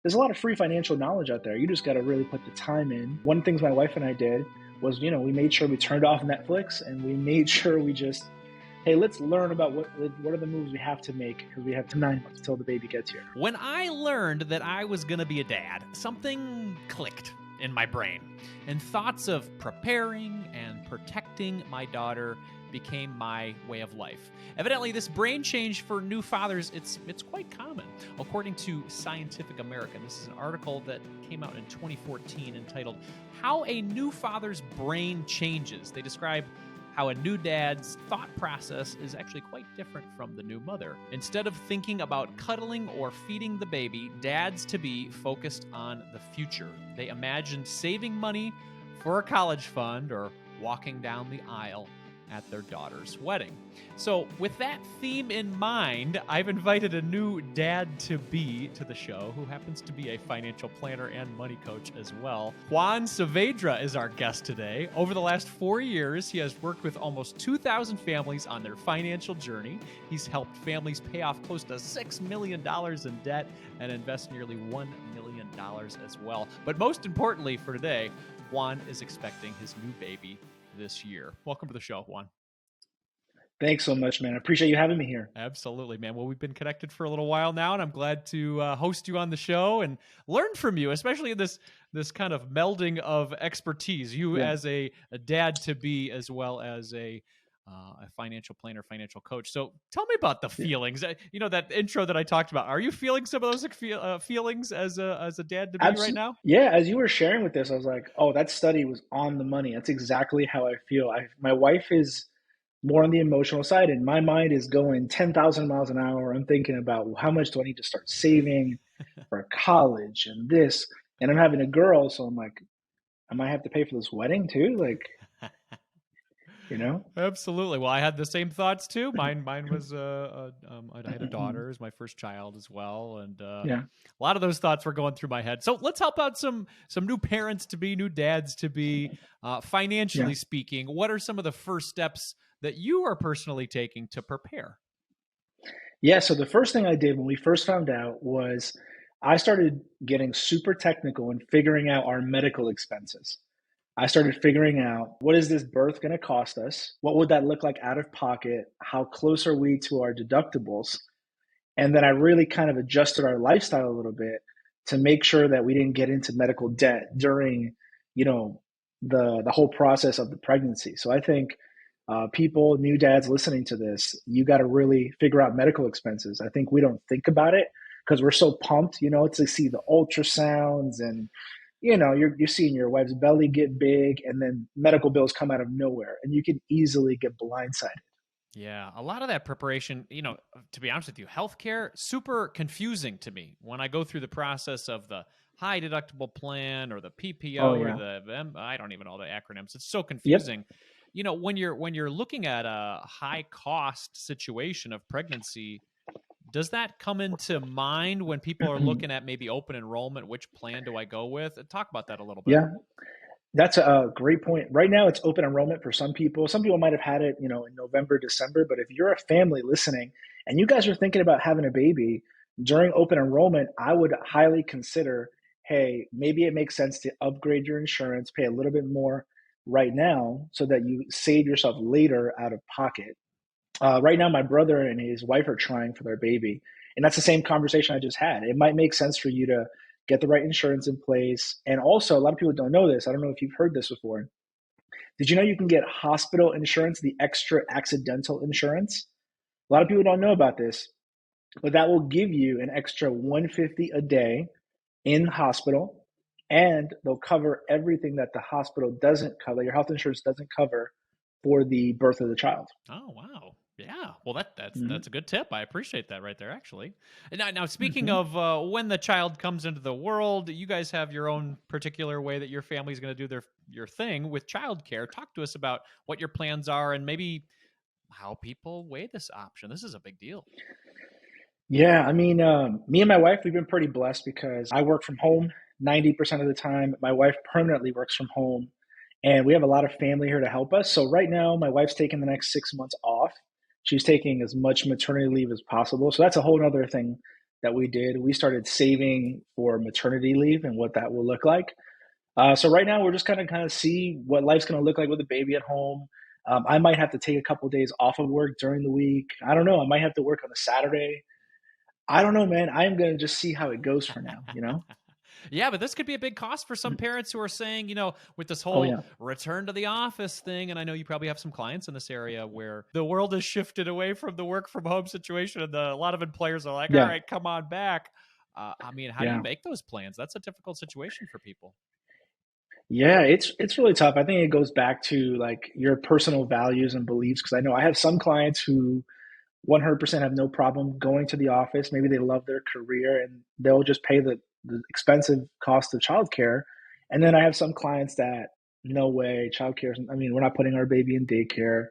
there's a lot of free financial knowledge out there. You just got to really put the time in. One of the things my wife and I did was, we made sure we turned off Netflix and we made sure we just, hey, let's learn about what are the moves we have to make because we have 9 months till the baby gets here. When I learned that I was going to be a dad, something clicked in my brain, and thoughts of preparing and protecting my daughter became my way of life. Evidently, this brain change for new fathers, it's quite common. According to Scientific American, this is an article that came out in 2014 entitled How a New Father's Brain Changes. They describe how a new dad's thought process is actually quite different from the new mother. Instead of thinking about cuddling or feeding the baby, dads-to-be focused on the future. They imagined saving money for a college fund or walking down the aisle at their daughter's wedding. So with that theme in mind, I've invited a new dad-to-be to the show who happens to be a financial planner and money coach as well. Juan Saavedra is our guest today. Over the last 4 years, he has worked with almost 2,000 families on their financial journey. He's helped families pay off close to $6 million in debt and invest nearly $1 million as well. But most importantly for today, Juan is expecting his new baby this year. Welcome to the show, Juan. Thanks so much, man. I appreciate you having me here. Absolutely, man. Well, we've been connected for a little while now, and I'm glad to host you on the show and learn from you, especially in this kind of melding of expertise. You as a dad-to-be as well as a financial planner, financial coach. So tell me about the feelings. That intro that I talked about. Are you feeling some of those feelings as a dad-to-be right now? Yeah, as you were sharing with this, I was like, oh, that study was on the money. That's exactly how I feel. My wife is more on the emotional side, and my mind is going 10,000 miles an hour. I'm thinking about, well, how much do I need to start saving for college and this? And I'm having a girl, so I'm like, I might have to pay for this wedding too? Like, Absolutely. Well, I had the same thoughts too. Mine was I had a daughter as my first child as well, and a lot of those thoughts were going through my head. So let's help out some new parents to be, new dads to be. Financially speaking, what are some of the first steps that you are personally taking to prepare? Yeah. So the first thing I did when we first found out was I started getting super technical and figuring out our medical expenses. I started figuring out, what is this birth going to cost us? What would that look like out of pocket? How close are we to our deductibles? And then I really kind of adjusted our lifestyle a little bit to make sure that we didn't get into medical debt during, the whole process of the pregnancy. So I think people, new dads listening to this, you got to really figure out medical expenses. I think we don't think about it because we're so pumped, to see the ultrasounds and you're seeing your wife's belly get big, and then medical bills come out of nowhere, and you can easily get blindsided. Yeah, a lot of that preparation, to be honest with you, healthcare, super confusing to me when I go through the process of the high deductible plan or the PPO or the I don't even know the acronyms. It's so confusing. Yep. When you're looking at a high cost situation of pregnancy, does that come into mind when people are looking at maybe open enrollment? Which plan do I go with? Talk about that a little bit. Yeah, that's a great point. Right now, it's open enrollment for some people. Some people might have had it, in November, December. But if you're a family listening and you guys are thinking about having a baby during open enrollment, I would highly consider, hey, maybe it makes sense to upgrade your insurance, pay a little bit more right now so that you save yourself later out of pocket. Right now, my brother and his wife are trying for their baby. And that's the same conversation I just had. It might make sense for you to get the right insurance in place. And also, a lot of people don't know this. I don't know if you've heard this before. Did you know you can get hospital insurance, the extra accidental insurance? A lot of people don't know about this, but that will give you an extra $150 a day in hospital, and they'll cover everything that the hospital doesn't cover, your health insurance doesn't cover, for the birth of the child. Oh, wow. Yeah, well, that's a good tip. I appreciate that right there, actually. And now speaking of when the child comes into the world, you guys have your own particular way that your family's going to do your thing with childcare. Talk to us about what your plans are and maybe how people weigh this option. This is a big deal. Yeah, I mean, me and my wife, we've been pretty blessed because I work from home 90% of the time. My wife permanently works from home, and we have a lot of family here to help us. So right now, my wife's taking the next 6 months off. She's taking as much maternity leave as possible. So that's a whole other thing that we did, we started saving for maternity leave and what that will look like. So right now we're just kind of see what life's going to look like with a baby at home. I might have to take a couple of days off of work during the week. I don't know. I might have to work on a Saturday. I don't know, man. I'm going to just see how it goes for now, you know? Yeah, but this could be a big cost for some parents who are saying, with this Oh, whole yeah. return to the office thing. And I know you probably have some clients in this area where the world has shifted away from the work from home situation. And a lot of employers are like, all Yeah. right, come on back. I mean, how do you Yeah. make those plans? That's a difficult situation for people. Yeah, it's really tough. I think it goes back to like your personal values and beliefs because I know I have some clients who 100% have no problem going to the office. Maybe they love their career and they'll just pay the expensive cost of childcare. And then I have some clients that no way, childcare. I mean, we're not putting our baby in daycare.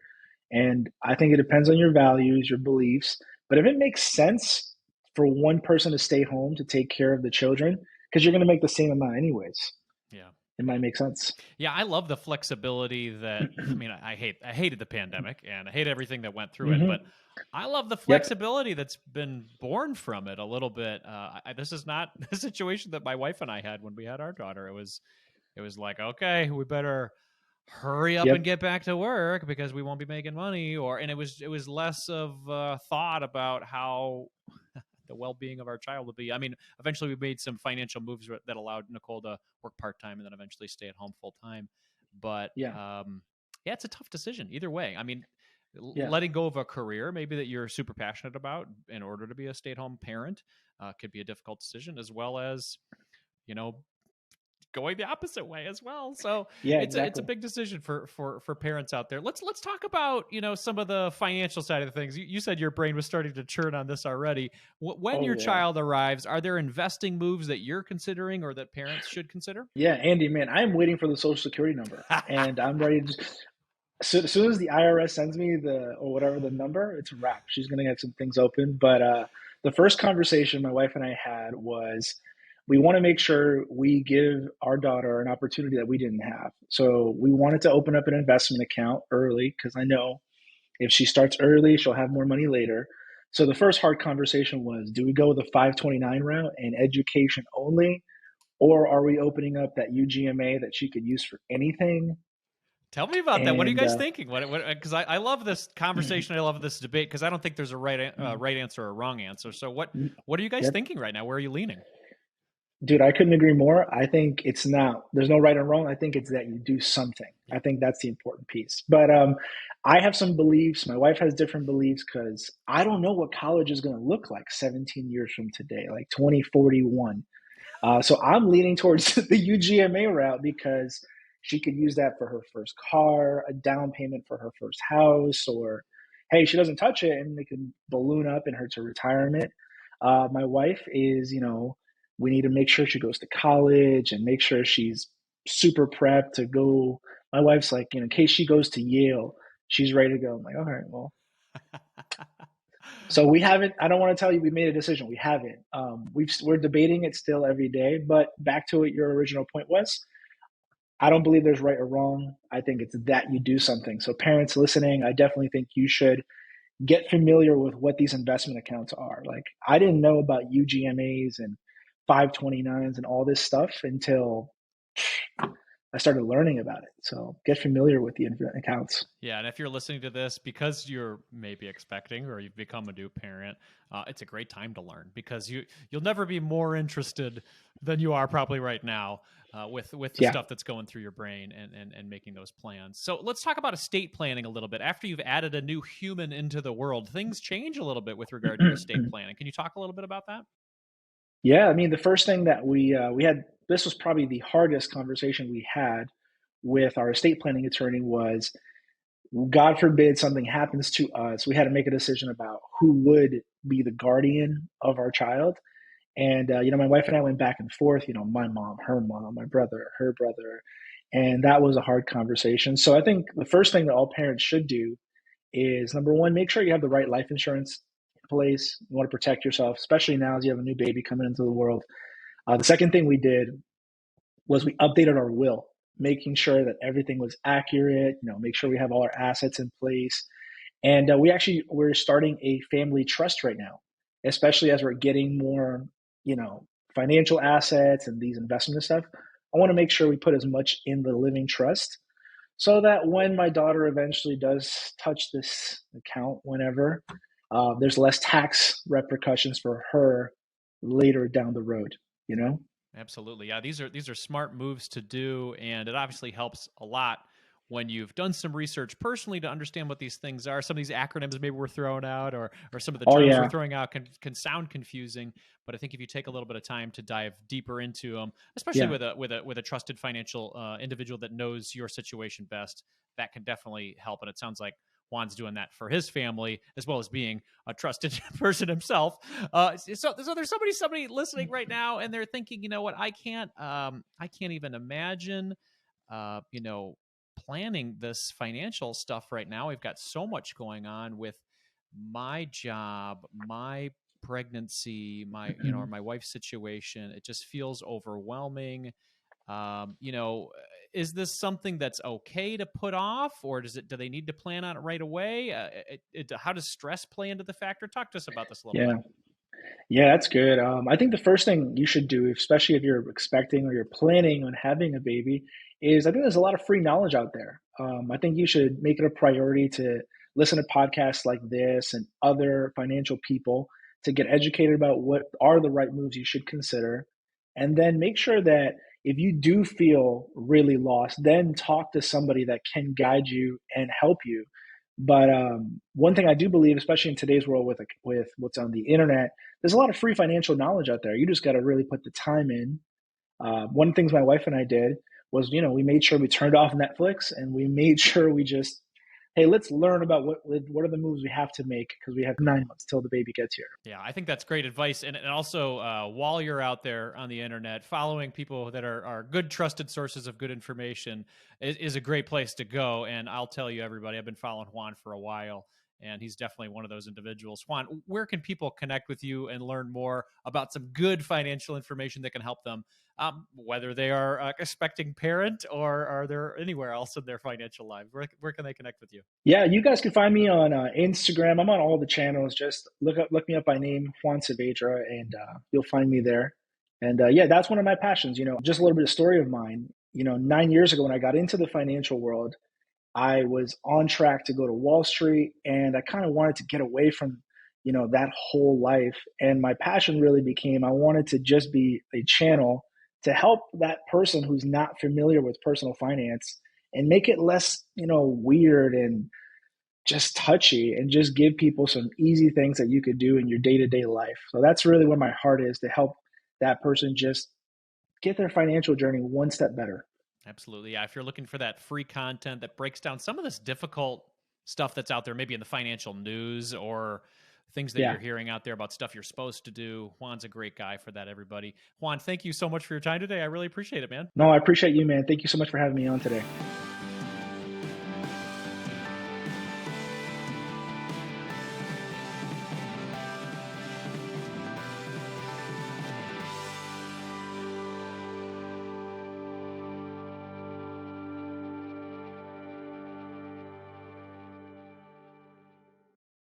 And I think it depends on your values, your beliefs. But if it makes sense for one person to stay home to take care of the children, because you're going to make the same amount anyways, Yeah. it might make sense. Yeah, I love the flexibility that I mean, I hated the pandemic and I hate everything that went through it, but Hmm. I love the Yep. flexibility that's been born from it a little bit. This is not the situation that my wife and I had when we had our daughter. It was like, okay, we better hurry up and Yep. get back to work because we won't be making money. And it was less of thought about how the well-being of our child would be. I mean, eventually we made some financial moves that allowed Nicole to work part-time and then eventually stay at home full-time. But Yeah. yeah, it's a tough decision either way. I mean, Yeah. letting go of a career maybe that you're super passionate about in order to be a stay-at-home parent could be a difficult decision, as well as you know going the opposite way as well. So Yeah, it's a exactly. big decision for parents out there. Let's talk about some of the financial side of the things. You said your brain was starting to churn on this already. When Oh your yeah. child arrives, are there investing moves that you're considering or that parents should consider? Yeah, Andy, man, I'm waiting for the social security number and I'm ready to so as soon as the IRS sends me the or whatever the number, it's a wrap. She's gonna get some things open. But the first conversation my wife and I had was we want to make sure we give our daughter an opportunity that we didn't have. So we wanted to open up an investment account early because I know if she starts early, she'll have more money later. So the first hard conversation was, do we go with the 529 route and education only, or are we opening up that UGMA that she could use for anything? Tell me about that. What are you And guys thinking? What? Because I love this conversation. I love this debate because I don't think there's a right answer or a wrong answer. So what are you guys yep, thinking right now? Where are you leaning? dude, I couldn't agree more. I think it's not. There's no right or wrong. I think it's that you do something. Yeah. I think that's the important piece. But I have some beliefs. My wife has different beliefs because I don't know what college is going to look like 17 years from today, like 2041. So I'm leaning towards the UGMA route because she could use that for her first car, a down payment for her first house, or hey, she doesn't touch it and it can balloon up in her to retirement. My wife is, we need to make sure she goes to college and make sure she's super prepped to go. My wife's like, in case she goes to Yale, she's ready to go. I'm like, all right, well, so we haven't. I don't want to tell you we made a decision. We haven't. We're debating it still every day. But back to what your original point was. I don't believe there's right or wrong. I think it's that you do something. So parents listening, I definitely think you should get familiar with what these investment accounts are. Like I didn't know about UGMAs and 529s and all this stuff until I started learning about it. So get familiar with the accounts. Yeah, and if you're listening to this because you're maybe expecting or you've become a new parent, it's a great time to learn because you'll never be more interested than you are probably right now with the Yeah. stuff that's going through your brain and making those plans. So let's talk about estate planning a little bit. After you've added a new human into the world, things change a little bit with regard to estate planning. Can you talk a little bit about that? Yeah, I mean, the first thing that we had, this was probably the hardest conversation we had with our estate planning attorney was, God forbid something happens to us, we had to make a decision about who would be the guardian of our child. And my wife and I went back and forth. My mom, my brother, her brother, and that was a hard conversation. So I think the first thing that all parents should do is number one, make sure you have the right life insurance in place. You want to protect yourself, especially now as you have a new baby coming into the world. The second thing we did was we updated our will, making sure that everything was accurate. Make sure we have all our assets in place. And we're starting a family trust right now. especially as we're getting more, you know, financial assets and these investment and stuff. I want to make sure we put as much in the living trust so that when my daughter eventually does touch this account, whenever, there's less tax repercussions for her later down the road. You know? Absolutely. Yeah, these are smart moves to do, and it obviously helps a lot when you've done some research personally to understand what these things are. Some of these acronyms maybe we're throwing out, or some of the Oh terms we're yeah, throwing out can sound confusing. But I think if you take a little bit of time to dive deeper into them, especially yeah, with a trusted financial individual that knows your situation best, that can definitely help. And it sounds like Juan's doing that for his family as well as being a trusted person himself. So there's somebody listening right now, and they're thinking, you know what, I can't even imagine, you know, planning this financial stuff right now. We've got so much going on with my job, my pregnancy, my, you know, or mhm, my wife's situation. It just feels overwhelming. You know, is this something that's okay to put off, or do they need to plan on it right away? How does stress play into the factor? Talk to us about this a little bit. yeah. Yeah, that's good. I think the first thing you should do, especially if you're expecting or you're planning on having a baby, is I think there's a lot of free knowledge out there. I think you should make it a priority to listen to podcasts like this and other financial people to get educated about what are the right moves you should consider. And then make sure that if you do feel really lost, then talk to somebody that can guide you and help you. But one thing I do believe, especially in today's world with what's on the internet, there's a lot of free financial knowledge out there. You just got to really put the time in. One of the things my wife and I did was, you know, we made sure we turned off Netflix and we made sure we just, hey, let's learn about what are the moves we have to make because we have 9 months till the baby gets here. Yeah, I think that's great advice. And also, while you're out there on the internet, following people that are good, trusted sources of good information is a great place to go. And I'll tell you, everybody, I've been following Juan for a while, and he's definitely one of those individuals. Juan, where can people connect with you and learn more about some good financial information that can help them, whether they are expecting parent or are there anywhere else in their financial lives? Where can they connect with you? Yeah, you guys can find me on Instagram. I'm on all the channels. Just look me up by name, Juan Saavedra, and you'll find me there. And yeah, that's one of my passions. You know, just a little bit of story of mine. You know, 9 years ago when I got into the financial world, I was on track to go to Wall Street, and I kind of wanted to get away from, you know, that whole life. And my passion really became I wanted to just be a channel to help that person who's not familiar with personal finance and make it less, you know, weird and just touchy and just give people some easy things that you could do in your day-to-day life. So that's really where my heart is to help that person just get their financial journey one step better. Absolutely. Yeah. If you're looking for that free content that breaks down some of this difficult stuff that's out there, maybe in the financial news or things that Yeah. you're hearing out there about stuff you're supposed to do, Juan's a great guy for that, everybody. Juan, thank you so much for your time today. I really appreciate it, man. No, I appreciate you, man. Thank you so much for having me on today.